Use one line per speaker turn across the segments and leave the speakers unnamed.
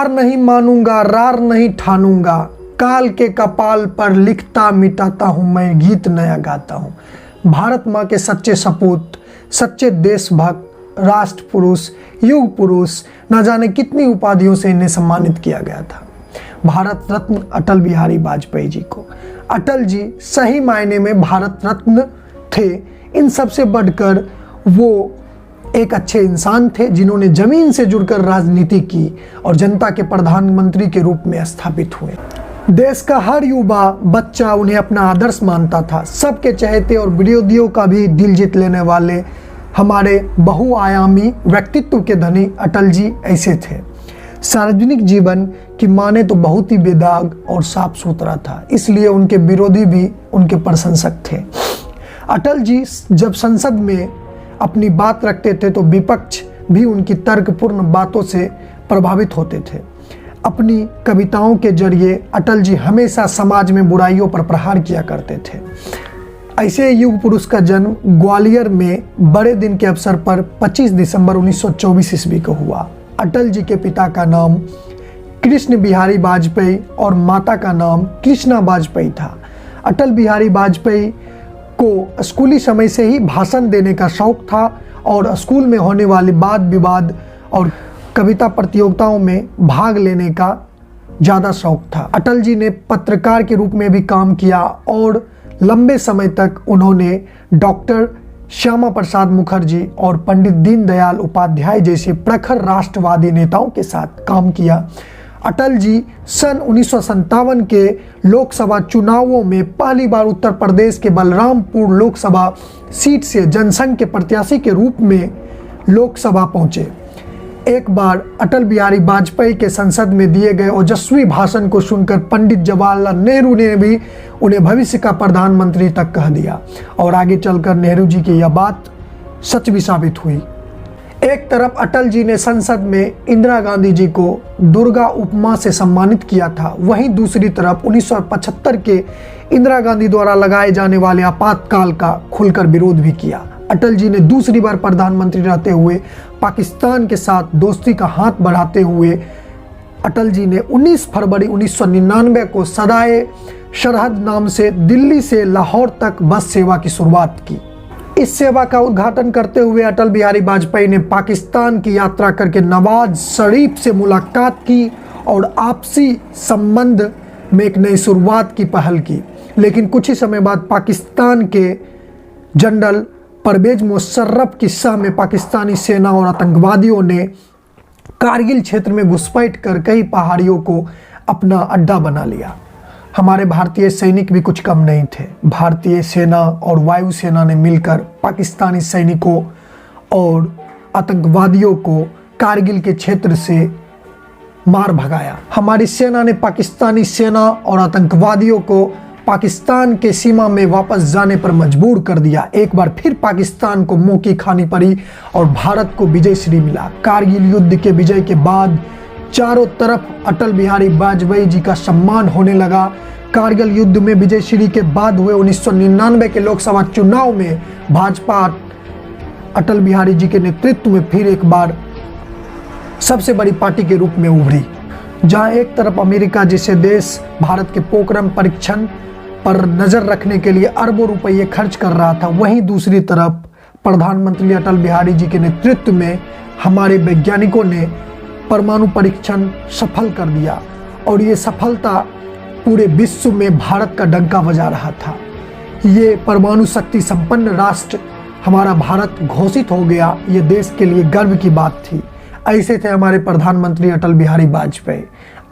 हार नहीं मानूंगा, रार नहीं ठानूंगा, काल के कपाल पर लिखता मिटाता हूं, मैं गीत नया गाता हूं। भारत माँ के सच्चे सपूत, सच्चे देशभक्त, राष्ट्र पुरुष, युग पुरुष, न जाने कितनी उपाधियों से इन्हें सम्मानित किया गया था। भारत रत्न अटल बिहारी वाजपेयी जी को। अटल जी सही मायने में भारत रत्न थे। इन सबसे बढ़कर वो एक अच्छे इंसान थे जिन्होंने जमीन से जुड़कर राजनीति की और जनता के प्रधानमंत्री के रूप में स्थापित हुए। देश का हर युवा बच्चा उन्हें अपना आदर्श मानता था। सबके चहेते और विरोधियों का भी दिल जीत लेने वाले हमारे बहुआयामी व्यक्तित्व के धनी अटल जी ऐसे थे। सार्वजनिक जीवन की माने तो बहुत ही बेदाग और साफ सुथरा था, इसलिए उनके विरोधी भी उनके प्रशंसक थे। अटल जी जब संसद में अपनी बात रखते थे तो विपक्ष भी उनकी तर्कपूर्ण बातों से प्रभावित होते थे। अपनी कविताओं के जरिए अटल जी हमेशा समाज में बुराइयों पर प्रहार किया करते थे। ऐसे युग पुरुष का जन्म ग्वालियर में बड़े दिन के अवसर पर 25 दिसंबर 1924 ईस्वी को हुआ। अटल जी के पिता का नाम कृष्ण बिहारी वाजपेयी और माता का नाम कृष्णा वाजपेयी था। अटल बिहारी वाजपेयी को स्कूली समय से ही भाषण देने का शौक था और स्कूल में होने वाले वाद विवाद और कविता प्रतियोगिताओं में भाग लेने का ज़्यादा शौक था। अटल जी ने पत्रकार के रूप में भी काम किया और लंबे समय तक उन्होंने डॉक्टर श्यामा प्रसाद मुखर्जी और पंडित दीनदयाल उपाध्याय जैसे प्रखर राष्ट्रवादी नेताओं के साथ काम किया। अटल जी सन 1957 के लोकसभा चुनावों में पहली बार उत्तर प्रदेश के बलरामपुर लोकसभा सीट से जनसंघ के प्रत्याशी के रूप में लोकसभा पहुंचे। एक बार अटल बिहारी वाजपेयी के संसद में दिए गए ओजस्वी भाषण को सुनकर पंडित जवाहरलाल नेहरू ने भी उन्हें भविष्य का प्रधानमंत्री तक कह दिया और आगे चलकर नेहरू जी की यह बात सच भी साबित हुई। एक तरफ अटल जी ने संसद में इंदिरा गांधी जी को दुर्गा उपमा से सम्मानित किया था, वहीं दूसरी तरफ 1975 के इंदिरा गांधी द्वारा लगाए जाने वाले आपातकाल का खुलकर विरोध भी किया। अटल जी ने दूसरी बार प्रधानमंत्री रहते हुए पाकिस्तान के साथ दोस्ती का हाथ बढ़ाते हुए अटल जी ने 19 फरवरी 1999 को सदाए सरहद नाम से दिल्ली से लाहौर तक बस सेवा की शुरुआत की। इस सेवा का उद्घाटन करते हुए अटल बिहारी वाजपेयी ने पाकिस्तान की यात्रा करके नवाज शरीफ से मुलाकात की और आपसी संबंध में एक नई शुरुआत की पहल की। लेकिन कुछ ही समय बाद पाकिस्तान के जनरल परवेज मुशर्रफ की शाह में पाकिस्तानी सेना और आतंकवादियों ने कारगिल क्षेत्र में घुसपैठ कर कई पहाड़ियों को अपना अड्डा बना लिया। हमारे भारतीय सैनिक भी कुछ कम नहीं थे। भारतीय सेना और वायुसेना ने मिलकर पाकिस्तानी सैनिकों और आतंकवादियों को कारगिल के क्षेत्र से मार भगाया। हमारी सेना ने पाकिस्तानी सेना और आतंकवादियों को पाकिस्तान के सीमा में वापस जाने पर मजबूर कर दिया। एक बार फिर पाकिस्तान को मुंह की खानी पड़ी और भारत को विजय श्री मिला। कारगिल युद्ध के विजय के बाद चारों तरफ अटल बिहारी वाजपेयी जी का सम्मान होने लगा। कारगिल युद्ध में विजय श्री के बाद हुए 1999 के लोकसभा चुनाव में भाजपा अटल बिहारी जी के नेतृत्व में फिर एक बार सबसे बड़ी पार्टी के रूप में उभरी। जहां एक तरफ अमेरिका जैसे देश भारत के पोखरण परीक्षण पर नजर रखने के लिए अरबों रुपये खर्च कर रहा था, वहीं दूसरी तरफ प्रधानमंत्री अटल बिहारी जी के नेतृत्व में हमारे वैज्ञानिकों ने परमाणु परीक्षण सफल कर दिया और ये सफलता पूरे विश्व में भारत का डंका बजा रहा था। ये परमाणु शक्ति संपन्न राष्ट्र हमारा भारत घोषित हो गया। ये देश के लिए गर्व की बात थी। ऐसे थे हमारे प्रधानमंत्री अटल बिहारी वाजपेयी।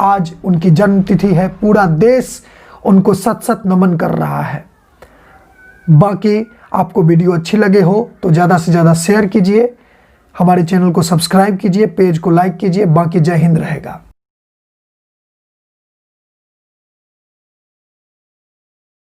आज उनकी जन्मतिथि है। पूरा देश उनको सत सत नमन कर रहा है। बाकी आपको वीडियो अच्छी लगे हो तो ज़्यादा से ज़्यादा शेयर कीजिए, हमारे चैनल को सब्सक्राइब कीजिए, पेज को लाइक कीजिए। बाकी जय हिंद रहेगा।